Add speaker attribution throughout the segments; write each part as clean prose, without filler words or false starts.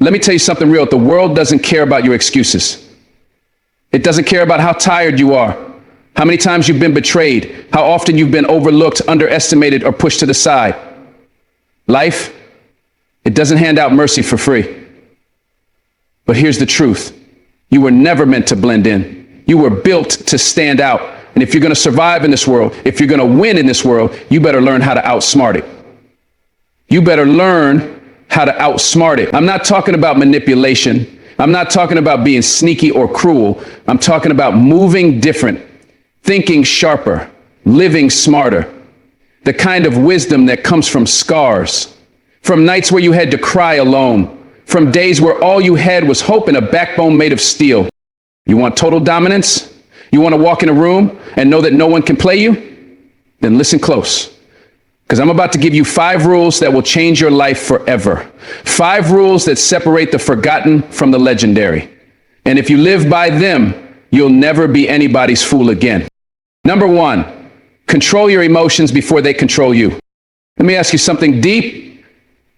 Speaker 1: Let me tell you something real. The world doesn't care about your excuses. It doesn't care about how tired you are, how many times you've been betrayed, how often you've been overlooked, underestimated, or pushed to the side. Life, it doesn't hand out mercy for free. But here's the truth. You were never meant to blend in. You were built to stand out. And if you're going to survive in this world, if you're going to win in this world, you better learn how to outsmart it. You better learn how to outsmart it. I'm not talking about manipulation. I'm not talking about being sneaky or cruel. I'm talking about moving different, thinking sharper, living smarter. The kind of wisdom that comes from scars, from nights where you had to cry alone, from days where all you had was hope and a backbone made of steel. You want total dominance? You want to walk in a room and know that no one can play you? Then listen close. Because I'm about to give you 5 rules that will change your life forever. 5 rules that separate the forgotten from the legendary. And if you live by them, you'll never be anybody's fool again. Number 1, control your emotions before they control you. Let me ask you something deep.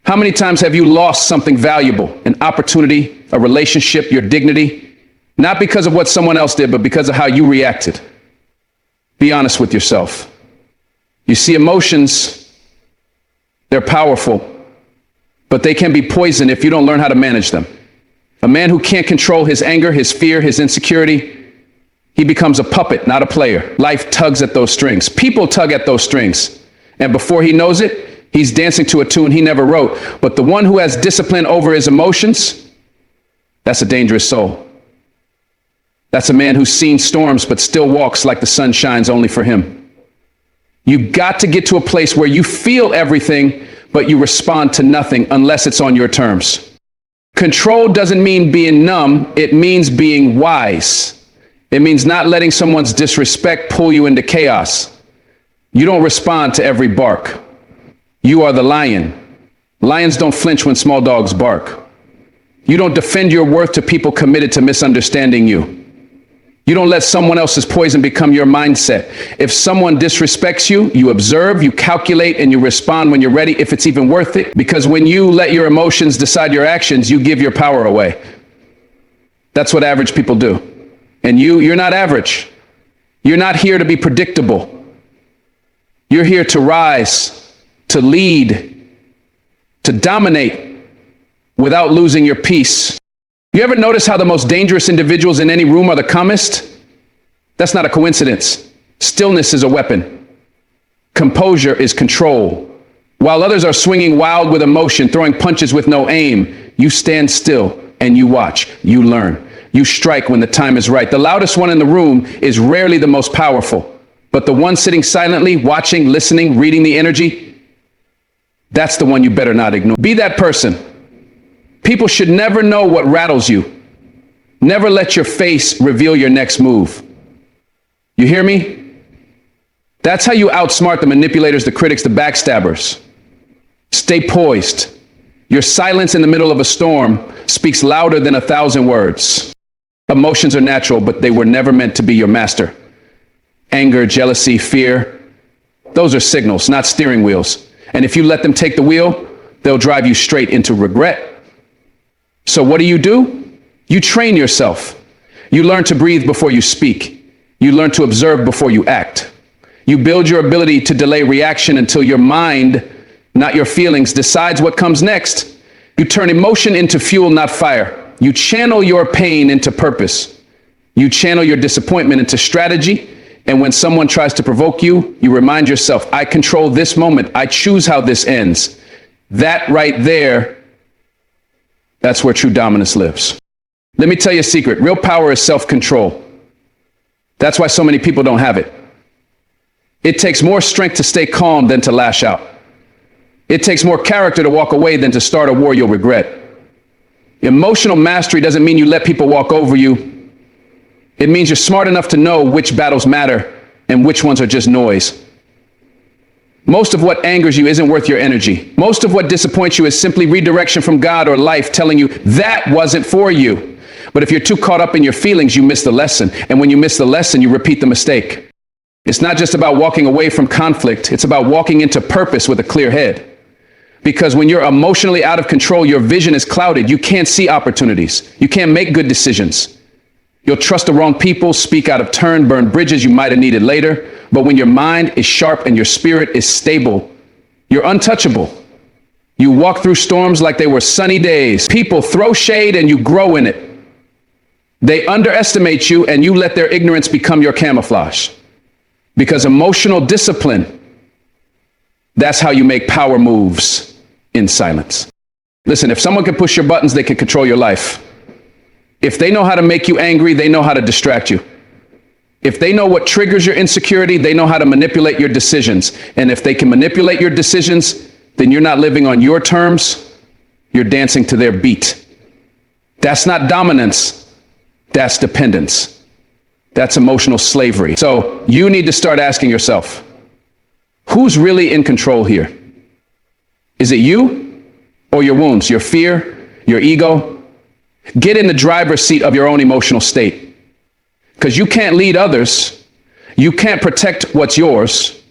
Speaker 1: How many times have you lost something valuable, an opportunity, a relationship, your dignity? Not because of what someone else did, but because of how you reacted. Be honest with yourself. You see, emotions, they're powerful, but they can be poison if you don't learn how to manage them. A man who can't control his anger, his fear, his insecurity, he becomes a puppet, not a player. Life tugs at those strings. People tug at those strings. And before he knows it, he's dancing to a tune he never wrote. But the one who has discipline over his emotions, that's a dangerous soul. That's a man who's seen storms but still walks like the sun shines only for him. You've got to get to a place where you feel everything, but you respond to nothing unless it's on your terms. Control doesn't mean being numb. It means being wise. It means not letting someone's disrespect pull you into chaos. You don't respond to every bark. You are the lion. Lions don't flinch when small dogs bark. You don't defend your worth to people committed to misunderstanding you. You don't let someone else's poison become your mindset. If someone disrespects you, you observe, you calculate, and you respond when you're ready, if it's even worth it. Because when you let your emotions decide your actions, you give your power away. That's what average people do. And you're not average. You're not here to be predictable. You're here to rise, to lead, to dominate without losing your peace. You ever notice how the most dangerous individuals in any room are the calmest? That's not a coincidence. Stillness is a weapon. Composure is control. While others are swinging wild with emotion, throwing punches with no aim, you stand still and you watch, you learn. You strike when the time is right. The loudest one in the room is rarely the most powerful, but the one sitting silently, watching, listening, reading the energy, that's the one you better not ignore. Be that person. People should never know what rattles you. Never let your face reveal your next move. You hear me? That's how you outsmart the manipulators, the critics, the backstabbers. Stay poised. Your silence in the middle of a storm speaks louder than 1,000 words. Emotions are natural, but they were never meant to be your master. Anger, jealousy, fear, those are signals, not steering wheels. And if you let them take the wheel, they'll drive you straight into regret. So what do? You train yourself. You learn to breathe before you speak. You learn to observe before you act. You build your ability to delay reaction until your mind, not your feelings, decides what comes next. You turn emotion into fuel, not fire. You channel your pain into purpose. You channel your disappointment into strategy. And when someone tries to provoke you, you remind yourself, I control this moment. I choose how this ends. That right there, that's where true dominance lives. Let me tell you a secret. Real power is self-control. That's why so many people don't have it. It takes more strength to stay calm than to lash out. It takes more character to walk away than to start a war you'll regret. Emotional mastery doesn't mean you let people walk over you. It means you're smart enough to know which battles matter and which ones are just noise. Most of what angers you isn't worth your energy. Most of what disappoints you is simply redirection from God or life telling you that wasn't for you. But if you're too caught up in your feelings, you miss the lesson. And when you miss the lesson, you repeat the mistake. It's not just about walking away from conflict. It's about walking into purpose with a clear head. Because when you're emotionally out of control, your vision is clouded. You can't see opportunities. You can't make good decisions. You'll trust the wrong people, speak out of turn, burn bridges you might have needed later. But when your mind is sharp and your spirit is stable, you're untouchable. You walk through storms like they were sunny days. People throw shade and you grow in it. They underestimate you and you let their ignorance become your camouflage. Because emotional discipline, that's how you make power moves in silence. Listen, if someone can push your buttons, they can control your life. If they know how to make you angry, they know how to distract you. If they know what triggers your insecurity, they know how to manipulate your decisions. And if they can manipulate your decisions, then you're not living on your terms, you're dancing to their beat. That's not dominance, that's dependence. That's emotional slavery. So you need to start asking yourself, who's really in control here? Is it you or your wounds, your fear, your ego? Get in the driver's seat of your own emotional state. Because you can't lead others. You can't protect what's yours.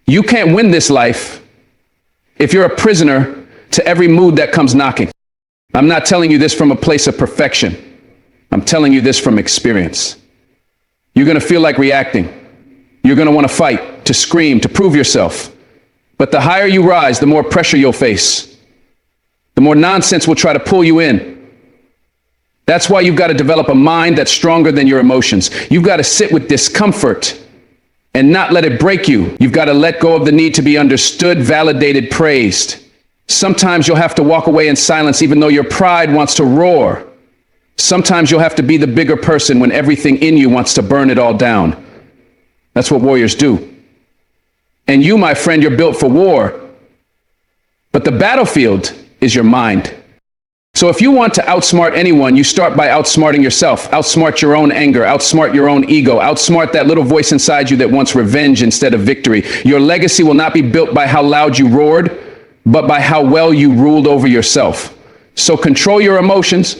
Speaker 1: You can't win this life if you're a prisoner to every mood that comes knocking. I'm not telling you this from a place of perfection. I'm telling you this from experience. You're going to feel like reacting. You're going to want to fight, to scream, to prove yourself. But the higher you rise, the more pressure you'll face. The more nonsense will try to pull you in. That's why you've got to develop a mind that's stronger than your emotions. You've got to sit with discomfort and not let it break you. You've got to let go of the need to be understood, validated, praised. Sometimes you'll have to walk away in silence even though your pride wants to roar. Sometimes you'll have to be the bigger person when everything in you wants to burn it all down. That's what warriors do. And you, my friend, you're built for war. But the battlefield is your mind. So if you want to outsmart anyone, you start by outsmarting yourself. Outsmart your own anger, outsmart your own ego, outsmart that little voice inside you that wants revenge instead of victory. Your legacy will not be built by how loud you roared, but by how well you ruled over yourself. So control your emotions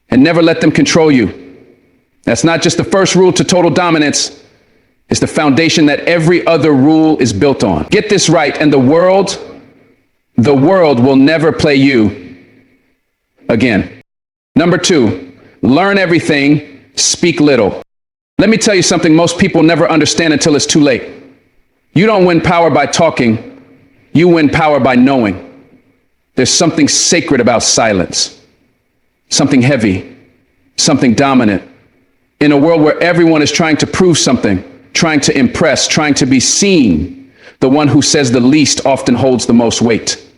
Speaker 1: and never let them control you. That's not just the first rule to total dominance. It's the foundation that every other rule is built on. Get this right, and the world will never play you again. Number 2, learn everything, speak little. Let me tell you something most people never understand until it's too late. You don't win power by talking, you win power by knowing. There's something sacred about silence, something heavy, something dominant. In a world where everyone is trying to prove something, trying to impress, trying to be seen, the one who says the least often holds the most weight.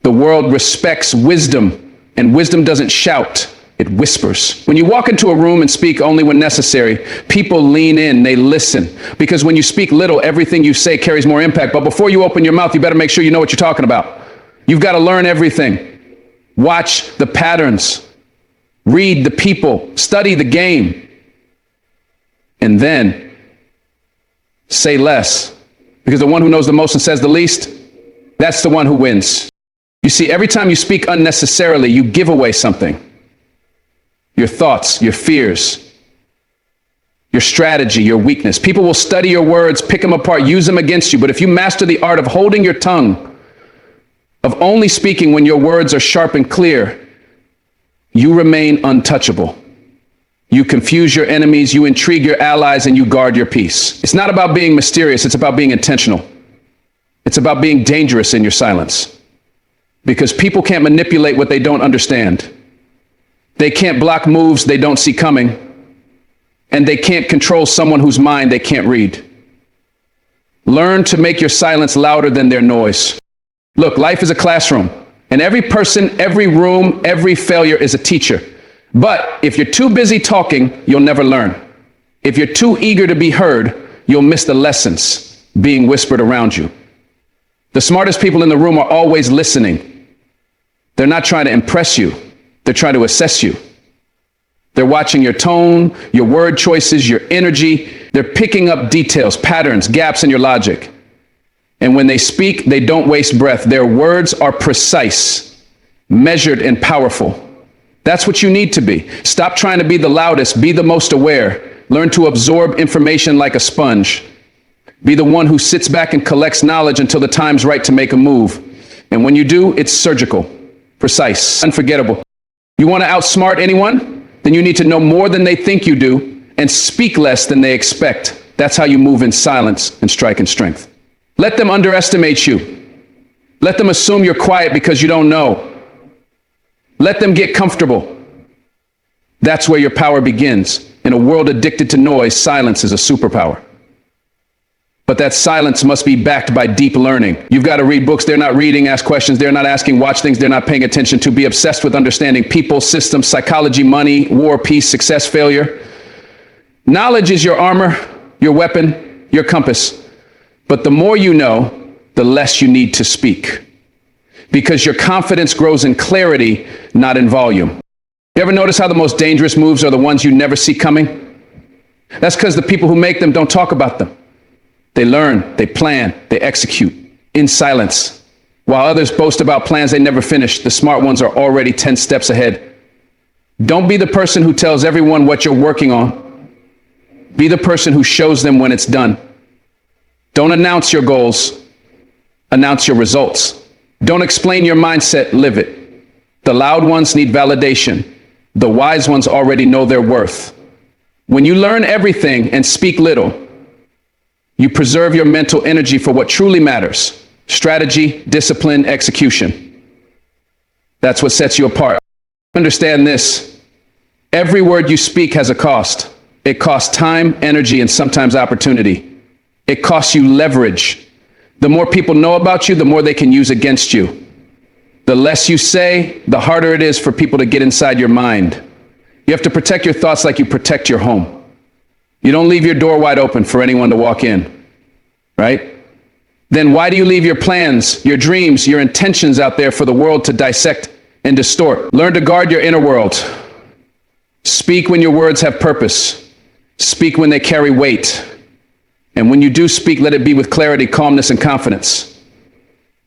Speaker 1: The world respects wisdom, and wisdom doesn't shout, it whispers. When you walk into a room and speak only when necessary, people lean in, they listen. Because when you speak little, everything you say carries more impact. But before you open your mouth, you better make sure you know what you're talking about. You've got to learn everything. Watch the patterns. Read the people. Study the game. And then say less, because the one who knows the most and says the least, that's the one who wins. You see, every time you speak unnecessarily, you give away something. Your thoughts, your fears, your strategy, your weakness. People will study your words, pick them apart, use them against you. But if you master the art of holding your tongue, of only speaking when your words are sharp and clear, you remain untouchable. You confuse your enemies, you intrigue your allies, and you guard your peace. It's not about being mysterious, it's about being intentional. It's about being dangerous in your silence. Because people can't manipulate what they don't understand. They can't block moves they don't see coming. And they can't control someone whose mind they can't read. Learn to make your silence louder than their noise. Look, life is a classroom, and every person, every room, every failure is a teacher. But if you're too busy talking, you'll never learn. If you're too eager to be heard, you'll miss the lessons being whispered around you. The smartest people in the room are always listening. They're not trying to impress you. They're trying to assess you. They're watching your tone, your word choices, your energy. They're picking up details, patterns, gaps in your logic. And when they speak, they don't waste breath. Their words are precise, measured, and powerful. That's what you need to be. Stop trying to be the loudest. Be the most aware. Learn to absorb information like a sponge. Be the one who sits back and collects knowledge until the time's right to make a move. And when you do, it's surgical, precise, unforgettable. You want to outsmart anyone? Then you need to know more than they think you do and speak less than they expect. That's how you move in silence and strike in strength. Let them underestimate you. Let them assume you're quiet because you don't know. Let them get comfortable. That's where your power begins. In a world addicted to noise, silence is a superpower. But that silence must be backed by deep learning. You've got to read books they're not reading, ask questions they're not asking, watch things they're not paying attention to, be obsessed with understanding people, systems, psychology, money, war, peace, success, failure. Knowledge is your armor, your weapon, your compass. But the more you know, the less you need to speak. Because your confidence grows in clarity, not in volume. You ever notice how the most dangerous moves are the ones you never see coming? That's because the people who make them don't talk about them. They learn, they plan, they execute in silence. While others boast about plans they never finish, the smart ones are already 10 steps ahead. Don't be the person who tells everyone what you're working on. Be the person who shows them when it's done. Don't announce your goals, announce your results. Don't explain your mindset, live it. The loud ones need validation. The wise ones already know their worth. When you learn everything and speak little, you preserve your mental energy for what truly matters: strategy, discipline, execution. That's what sets you apart. Understand this: every word you speak has a cost. It costs time, energy, and sometimes opportunity. It costs you leverage. The more people know about you, the more they can use against you. The less you say, the harder it is for people to get inside your mind. You have to protect your thoughts like you protect your home. You don't leave your door wide open for anyone to walk in, right? Then why do you leave your plans, your dreams, your intentions out there for the world to dissect and distort? Learn to guard your inner world. Speak when your words have purpose. Speak when they carry weight. And when you do speak, let it be with clarity, calmness, and confidence.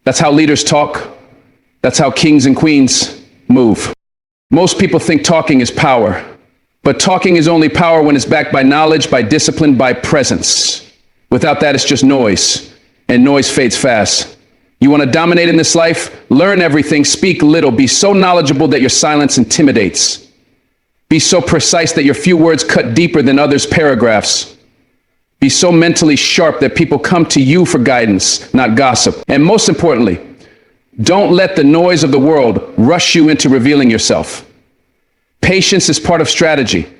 Speaker 1: That's how leaders talk. That's how kings and queens move. Most people think talking is power. But talking is only power when it's backed by knowledge, by discipline, by presence. Without that, it's just noise, and noise fades fast. You want to dominate in this life? Learn everything, speak little, be so knowledgeable that your silence intimidates. Be so precise that your few words cut deeper than others' paragraphs. Be so mentally sharp that people come to you for guidance, not gossip. And most importantly, don't let the noise of the world rush you into revealing yourself. Patience is part of strategy.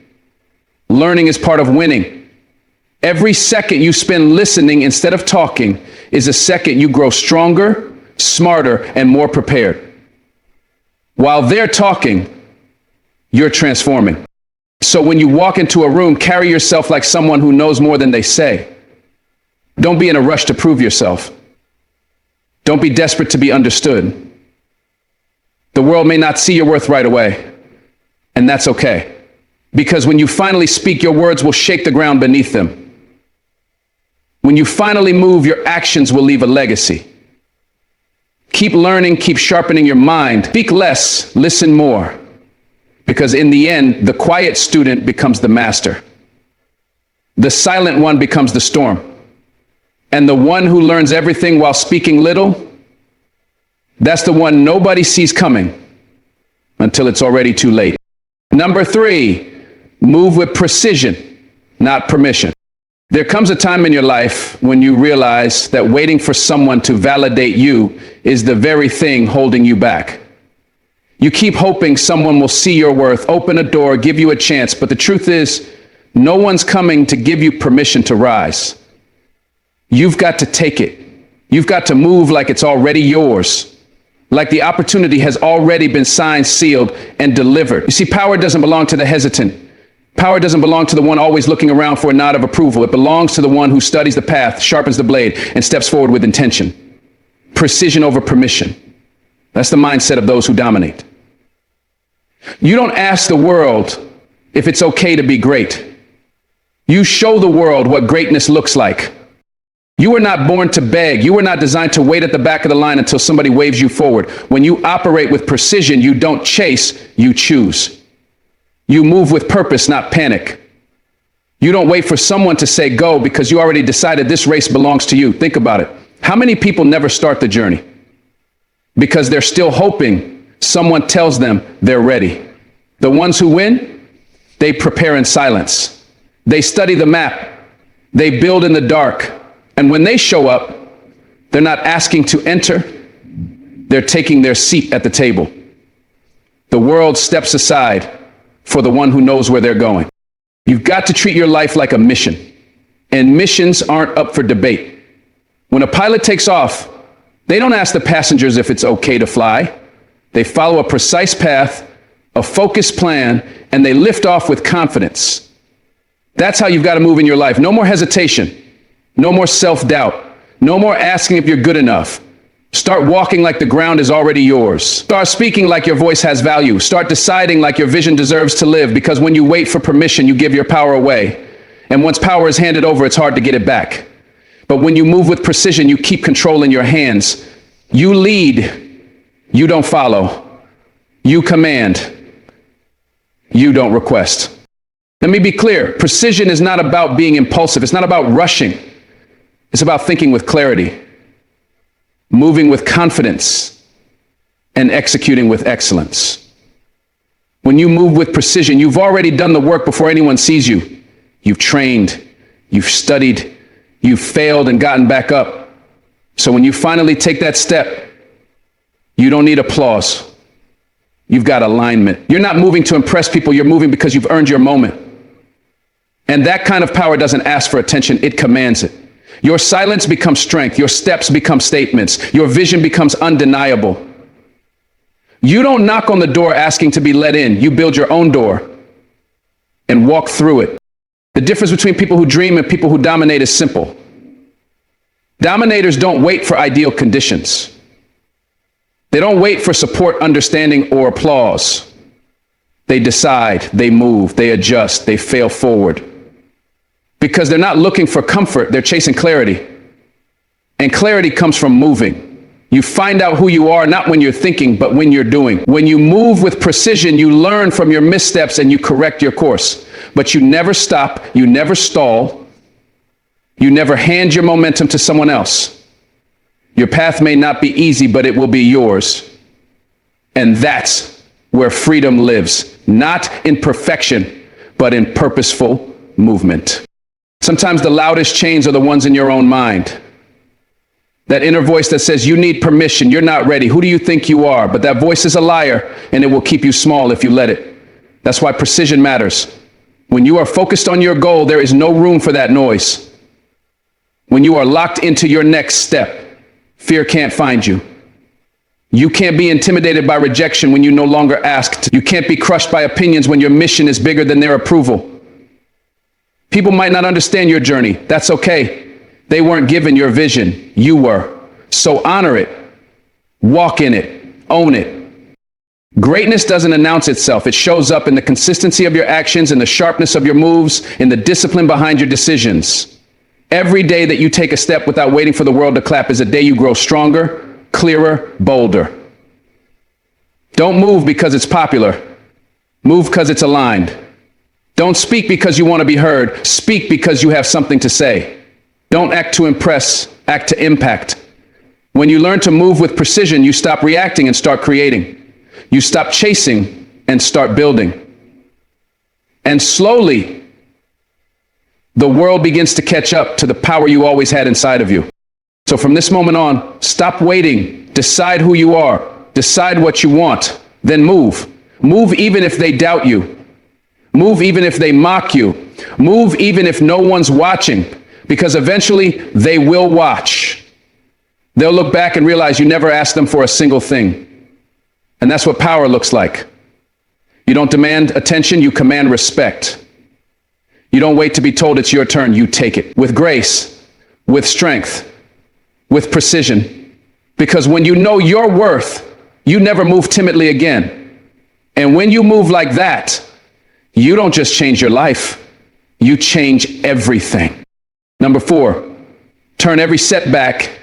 Speaker 1: Learning is part of winning. Every second you spend listening instead of talking is a second you grow stronger, smarter, and more prepared. While they're talking, you're transforming. So when you walk into a room, carry yourself like someone who knows more than they say. Don't be in a rush to prove yourself. Don't be desperate to be understood. The world may not see your worth right away. And that's okay, because when you finally speak, your words will shake the ground beneath them. When you finally move, your actions will leave a legacy. Keep learning, keep sharpening your mind. Speak less, listen more, because in the end, the quiet student becomes the master. The silent one becomes the storm. And the one who learns everything while speaking little, that's the one nobody sees coming until it's already too late. Number 3, move with precision, not permission. There comes a time in your life when you realize that waiting for someone to validate you is the very thing holding you back. You keep hoping someone will see your worth, open a door, give you a chance, but the truth is, no one's coming to give you permission to rise. You've got to take it. You've got to move like it's already yours. Like the opportunity has already been signed, sealed, and delivered. You see, power doesn't belong to the hesitant. Power doesn't belong to the one always looking around for a nod of approval. It belongs to the one who studies the path, sharpens the blade, and steps forward with intention. Precision over permission. That's the mindset of those who dominate. You don't ask the world if it's okay to be great. You show the world what greatness looks like. You were not born to beg. You were not designed to wait at the back of the line until somebody waves you forward. When you operate with precision, you don't chase, you choose. You move with purpose, not panic. You don't wait for someone to say go because you already decided this race belongs to you. Think about it. How many people never start the journey? because they're still hoping someone tells them they're ready. The ones who win, they prepare in silence. They study the map. They build in the dark. And when they show up, they're not asking to enter. They're taking their seat at the table. The world steps aside for the one who knows where they're going. You've got to treat your life like a mission. And missions aren't up for debate. When a pilot takes off, they don't ask the passengers if it's okay to fly. They follow a precise path, a focused plan, and they lift off with confidence. That's how you've got to move in your life. No more hesitation. No more self-doubt. No more asking if you're good enough. Start walking like the ground is already yours. Start speaking like your voice has value. Start deciding like your vision deserves to live, because when you wait for permission, you give your power away. And once power is handed over, it's hard to get it back. But when you move with precision, you keep control in your hands. You lead. You don't follow. You command. You don't request. Let me be clear. Precision is not about being impulsive. It's not about rushing. It's about thinking with clarity, moving with confidence, and executing with excellence. When you move with precision, you've already done the work before anyone sees you. You've trained, you've studied, you've failed and gotten back up. So when you finally take that step, you don't need applause. You've got alignment. You're not moving to impress people. You're moving because you've earned your moment. And that kind of power doesn't ask for attention. It commands it. Your silence becomes strength. Your steps become statements. Your vision becomes undeniable. You don't knock on the door asking to be let in. You build your own door and walk through it. The difference between people who dream and people who dominate is simple. Dominators don't wait for ideal conditions. They don't wait for support, understanding, or applause. They decide, they move, they adjust, they fail forward. Because they're not looking for comfort, they're chasing clarity. And clarity comes from moving. You find out who you are, not when you're thinking, but when you're doing. When you move with precision, you learn from your missteps and you correct your course. But you never stop, you never stall, you never hand your momentum to someone else. Your path may not be easy, but it will be yours. And that's where freedom lives, not in perfection, but in purposeful movement. Sometimes the loudest chains are the ones in your own mind. That inner voice that says, you need permission, you're not ready, who do you think you are? But that voice is a liar, and it will keep you small if you let it. That's why precision matters. When you are focused on your goal, there is no room for that noise. When you are locked into your next step, fear can't find you. You can't be intimidated by rejection when you no longer asked. You can't be crushed by opinions when your mission is bigger than their approval. People might not understand your journey. That's okay. They weren't given your vision. You were. So honor it. Walk in it. Own it. Greatness doesn't announce itself. It shows up in the consistency of your actions, in the sharpness of your moves, in the discipline behind your decisions. Every day that you take a step without waiting for the world to clap is a day you grow stronger, clearer, bolder. Don't move because it's popular. Move because it's aligned. Don't speak because you want to be heard. Speak because you have something to say. Don't act to impress, act to impact. When you learn to move with precision, you stop reacting and start creating. You stop chasing and start building. And slowly, the world begins to catch up to the power you always had inside of you. So from this moment on, stop waiting. Decide who you are. Decide what you want. Then move. Move even if they doubt you. Move even if they mock you. Move even if no one's watching. Because eventually they will watch. They'll look back and realize you never asked them for a single thing. And that's what power looks like. You don't demand attention, you command respect. You don't wait to be told it's your turn, you take it. With grace, with strength, with precision. Because when you know your worth, you never move timidly again. And when you move like that, you don't just change your life, you change everything. Number 4, turn every setback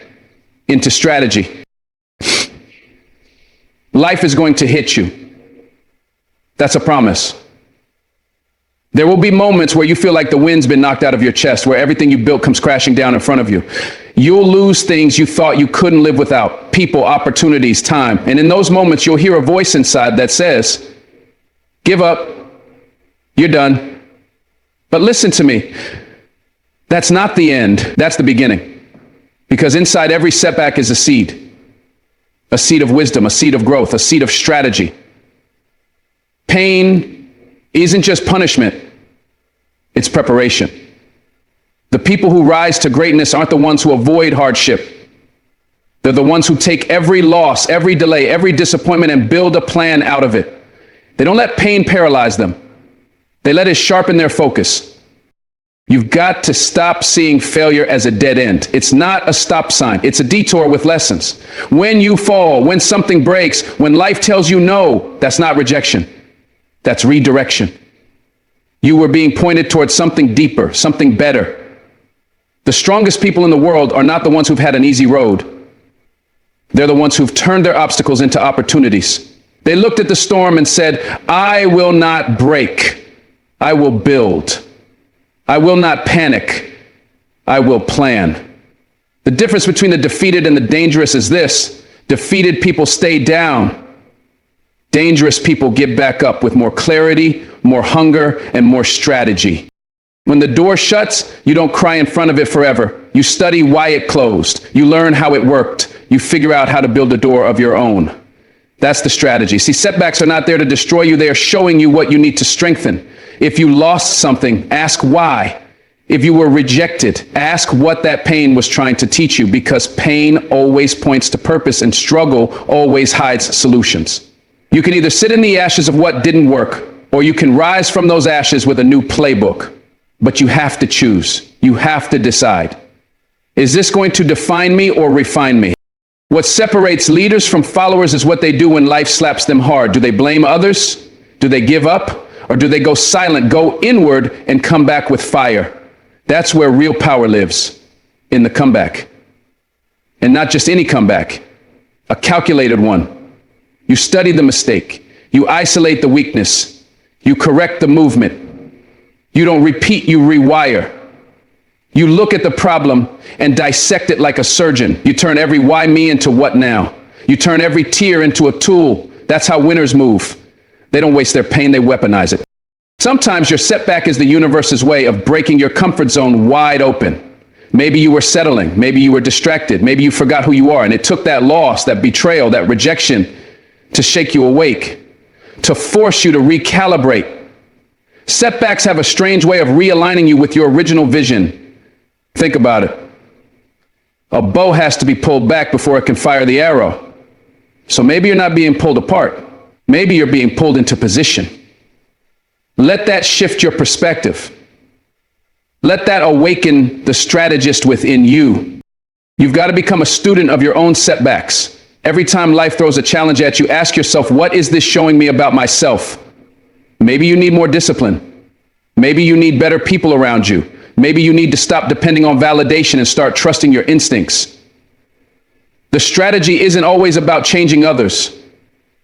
Speaker 1: into strategy. Life is going to hit you. That's a promise. There will be moments where you feel like the wind's been knocked out of your chest, where everything you built comes crashing down in front of you. You'll lose things you thought you couldn't live without: people, opportunities, time. And in those moments, you'll hear a voice inside that says, give up, you're done. But listen to me, that's not the end, that's the beginning. Because inside every setback is a seed of wisdom, a seed of growth, a seed of strategy. Pain isn't just punishment, it's preparation. The people who rise to greatness aren't the ones who avoid hardship. They're the ones who take every loss, every delay, every disappointment and build a plan out of it. They don't let pain paralyze them. They let it sharpen their focus. You've got to stop seeing failure as a dead end. It's not a stop sign. It's a detour with lessons. When you fall, when something breaks, when life tells you no, that's not rejection. That's redirection. You were being pointed towards something deeper, something better. The strongest people in the world are not the ones who've had an easy road. They're the ones who've turned their obstacles into opportunities. They looked at the storm and said, I will not break. I will build. I will not panic. I will plan. The difference between the defeated and the dangerous is this: defeated people stay down. Dangerous people get back up with more clarity, more hunger, and more strategy. When the door shuts, you don't cry in front of it forever. You study why it closed. You learn how it worked. You figure out how to build a door of your own. That's the strategy. See, setbacks are not there to destroy you. They are showing you what you need to strengthen. If you lost something, ask why. If you were rejected, ask what that pain was trying to teach you, because pain always points to purpose and struggle always hides solutions. You can either sit in the ashes of what didn't work, or you can rise from those ashes with a new playbook. But you have to choose. You have to decide. Is this going to define me or refine me? What separates leaders from followers is what they do when life slaps them hard. Do they blame others? Do they give up? Or do they go silent, go inward, and come back with fire? That's where real power lives, in the comeback. And not just any comeback, a calculated one. You study the mistake. You isolate the weakness. You correct the movement. You don't repeat, you rewire. You look at the problem and dissect it like a surgeon. You turn every why me into what now. You turn every tear into a tool. That's how winners move. They don't waste their pain, they weaponize it. Sometimes your setback is the universe's way of breaking your comfort zone wide open. Maybe you were settling, maybe you were distracted, maybe you forgot who you are, and it took that loss, that betrayal, that rejection to shake you awake, to force you to recalibrate. Setbacks have a strange way of realigning you with your original vision. Think about it. A bow has to be pulled back before it can fire the arrow. So maybe you're not being pulled apart. Maybe you're being pulled into position. Let that shift your perspective. Let that awaken the strategist within you. You've got to become a student of your own setbacks. Every time life throws a challenge at you, ask yourself, what is this showing me about myself? Maybe you need more discipline. Maybe you need better people around you. Maybe you need to stop depending on validation and start trusting your instincts. The strategy isn't always about changing others.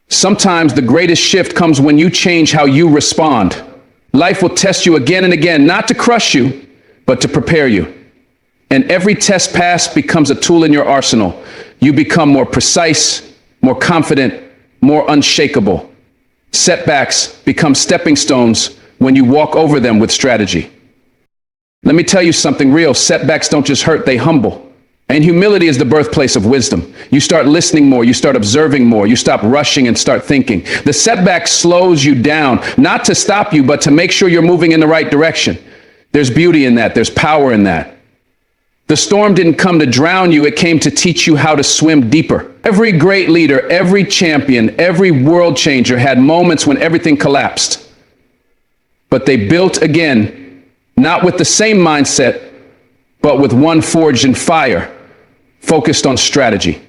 Speaker 1: Sometimes the greatest shift comes when you change how you respond. Life will test you again and again, not to crush you, but to prepare you. And every test passed becomes a tool in your arsenal. You become more precise, more confident, more unshakable. Setbacks become stepping stones when you walk over them with strategy. Let me tell you something real. Setbacks don't just hurt, they humble. And humility is the birthplace of wisdom. You start listening more, you start observing more, you stop rushing and start thinking. The setback slows you down, not to stop you, but to make sure you're moving in the right direction. There's beauty in that, there's power in that. The storm didn't come to drown you, it came to teach you how to swim deeper. Every great leader, every champion, every world changer had moments when everything collapsed. But they built again, not with the same mindset, but with one forged in fire, focused on strategy.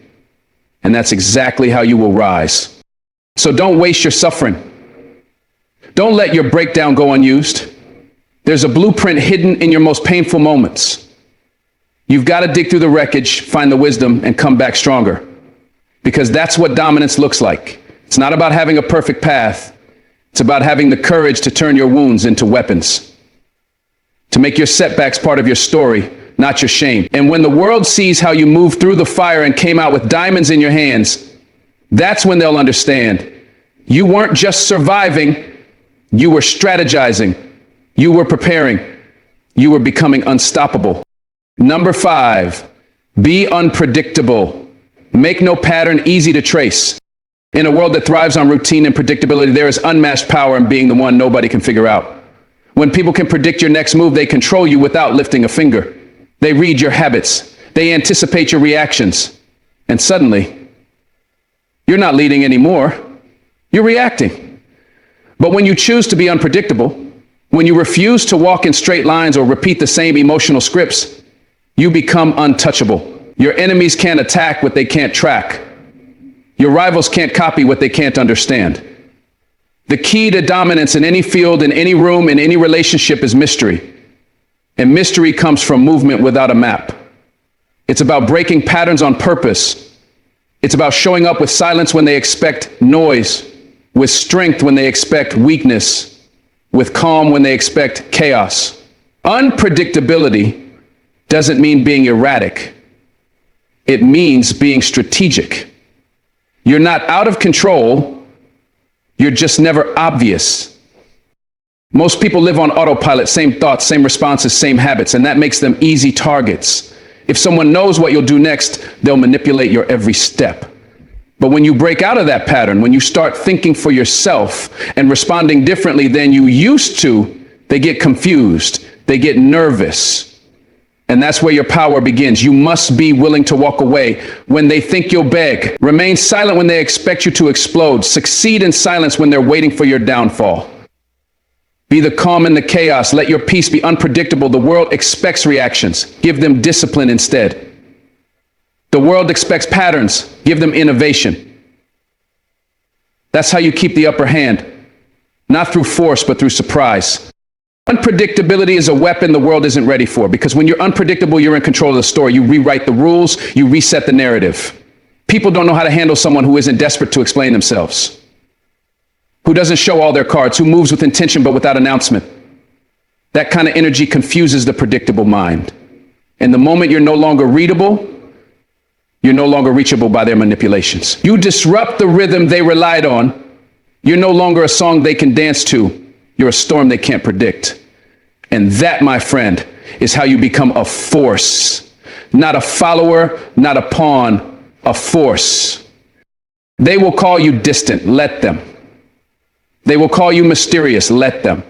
Speaker 1: And that's exactly how you will rise. So don't waste your suffering. Don't let your breakdown go unused. There's a blueprint hidden in your most painful moments. You've got to dig through the wreckage, find the wisdom, and come back stronger. Because that's what dominance looks like. It's not about having a perfect path. It's about having the courage to turn your wounds into weapons, to make your setbacks part of your story, not your shame. And when the world sees how you moved through the fire and came out with diamonds in your hands, that's when they'll understand. You weren't just surviving, you were strategizing, you were preparing, you were becoming unstoppable. Number 5, be unpredictable. Make no pattern easy to trace. In a world that thrives on routine and predictability, there is unmatched power in being the one nobody can figure out. When people can predict your next move, they control you without lifting a finger. They read your habits. They anticipate your reactions. And suddenly, you're not leading anymore. You're reacting. But when you choose to be unpredictable, when you refuse to walk in straight lines or repeat the same emotional scripts, you become untouchable. Your enemies can't attack what they can't track. Your rivals can't copy what they can't understand. The key to dominance in any field, in any room, in any relationship is mystery. And mystery comes from movement without a map. It's about breaking patterns on purpose. It's about showing up with silence when they expect noise, with strength when they expect weakness, with calm when they expect chaos. Unpredictability doesn't mean being erratic. It means being strategic. You're not out of control. You're just never obvious. Most people live on autopilot, same thoughts, same responses, same habits, and that makes them easy targets. If someone knows what you'll do next, they'll manipulate your every step. But when you break out of that pattern, when you start thinking for yourself and responding differently than you used to, they get confused, they get nervous. And that's where your power begins. You must be willing to walk away when they think you'll beg. Remain silent when they expect you to explode. Succeed in silence when they're waiting for your downfall. Be the calm in the chaos. Let your peace be unpredictable. The world expects reactions. Give them discipline instead. The world expects patterns. Give them innovation. That's how you keep the upper hand. Not through force, but through surprise. Unpredictability is a weapon the world isn't ready for, because when you're unpredictable, you're in control of the story. You rewrite the rules, you reset the narrative. People don't know how to handle someone who isn't desperate to explain themselves, who doesn't show all their cards, who moves with intention but without announcement. That kind of energy confuses the predictable mind. And the moment you're no longer readable, you're no longer reachable by their manipulations. You disrupt the rhythm they relied on. You're no longer a song they can dance to. You're a storm they can't predict. And that, my friend, is how you become a force. Not a follower, not a pawn, a force. They will call you distant, let them. They will call you mysterious, let them.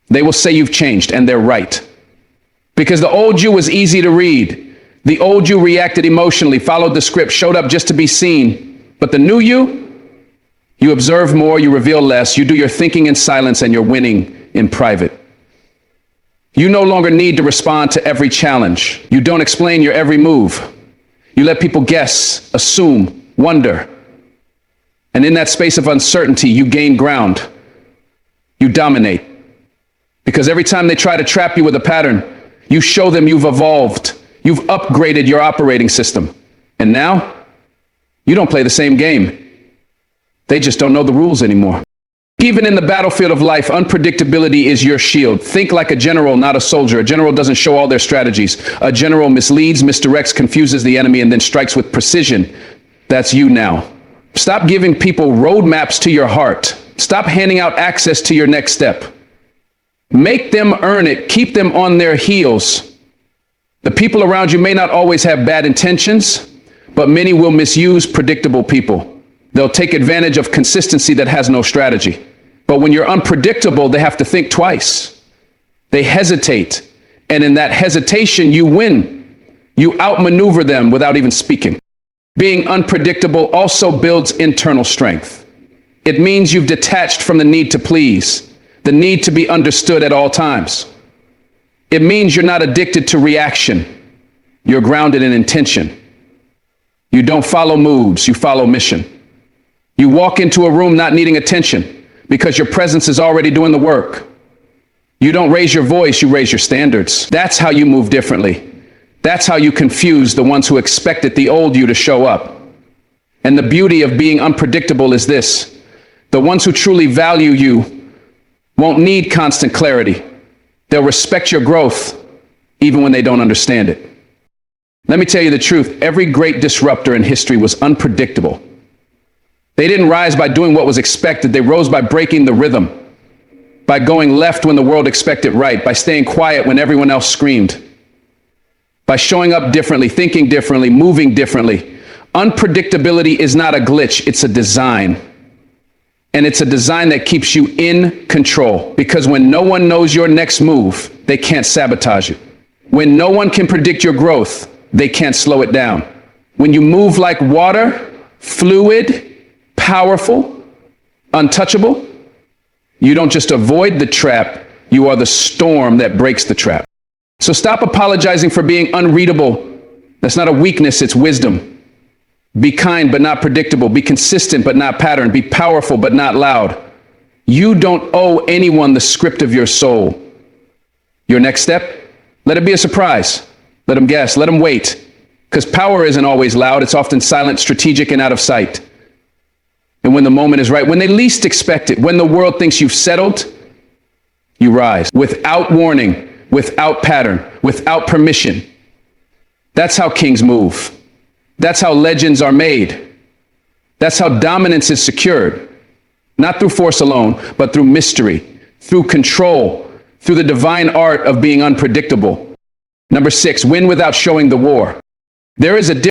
Speaker 1: They will say you've changed, and they're right. Because the old you was easy to read. The old you reacted emotionally, followed the script, showed up just to be seen. But the new you observe more, you reveal less, you do your thinking in silence, and you're winning in private. You no longer need to respond to every challenge. You don't explain your every move. You let people guess, assume, wonder. And in that space of uncertainty, you gain ground. You dominate. Because every time they try to trap you with a pattern, you show them you've evolved. You've upgraded your operating system. And now, you don't play the same game. They just don't know the rules anymore. Even in the battlefield of life, unpredictability is your shield. Think like a general, not a soldier. A general doesn't show all their strategies. A general misleads, misdirects, confuses the enemy, and then strikes with precision. That's you now. Stop giving people roadmaps to your heart. Stop handing out access to your next step. Make them earn it. Keep them on their heels. The people around you may not always have bad intentions, but many will misuse predictable people. They'll take advantage of consistency that has no strategy. But when you're unpredictable, they have to think twice. They hesitate. And in that hesitation, you win. You outmaneuver them without even speaking. Being unpredictable also builds internal strength. It means you've detached from the need to please, the need to be understood at all times. It means you're not addicted to reaction. You're grounded in intention. You don't follow moods, you follow mission. You walk into a room not needing attention because your presence is already doing the work. You don't raise your voice, you raise your standards. That's how you move differently. That's how you confuse the ones who expected the old you to show up. And the beauty of being unpredictable is this. The ones who truly value you won't need constant clarity. They'll respect your growth, even when they don't understand it. Let me tell you the truth. Every great disruptor in history was unpredictable. They didn't rise by doing what was expected. They rose by breaking the rhythm, by going left when the world expected right, by staying quiet when everyone else screamed, by showing up differently, thinking differently, moving differently. Unpredictability is not a glitch, it's a design. And it's a design that keeps you in control, because when no one knows your next move, they can't sabotage you. When no one can predict your growth, they can't slow it down. When you move like water, fluid, powerful, untouchable, you don't just avoid the trap, you are the storm that breaks the trap. So stop apologizing for being unreadable. That's not a weakness, it's wisdom. Be kind but not predictable. Be consistent but not patterned. Be powerful but not loud. You don't owe anyone the script of your soul. Your next step? Let it be a surprise. Let them guess. Let them wait. Because power isn't always loud. It's often silent, strategic, and out of sight. And when the moment is right, when they least expect it, when the world thinks you've settled, you rise. Without warning, without pattern, without permission. That's how kings move. That's how legends are made. That's how dominance is secured. Not through force alone, but through mystery, through control, through the divine art of being unpredictable. Number 6, win without showing the war. There is a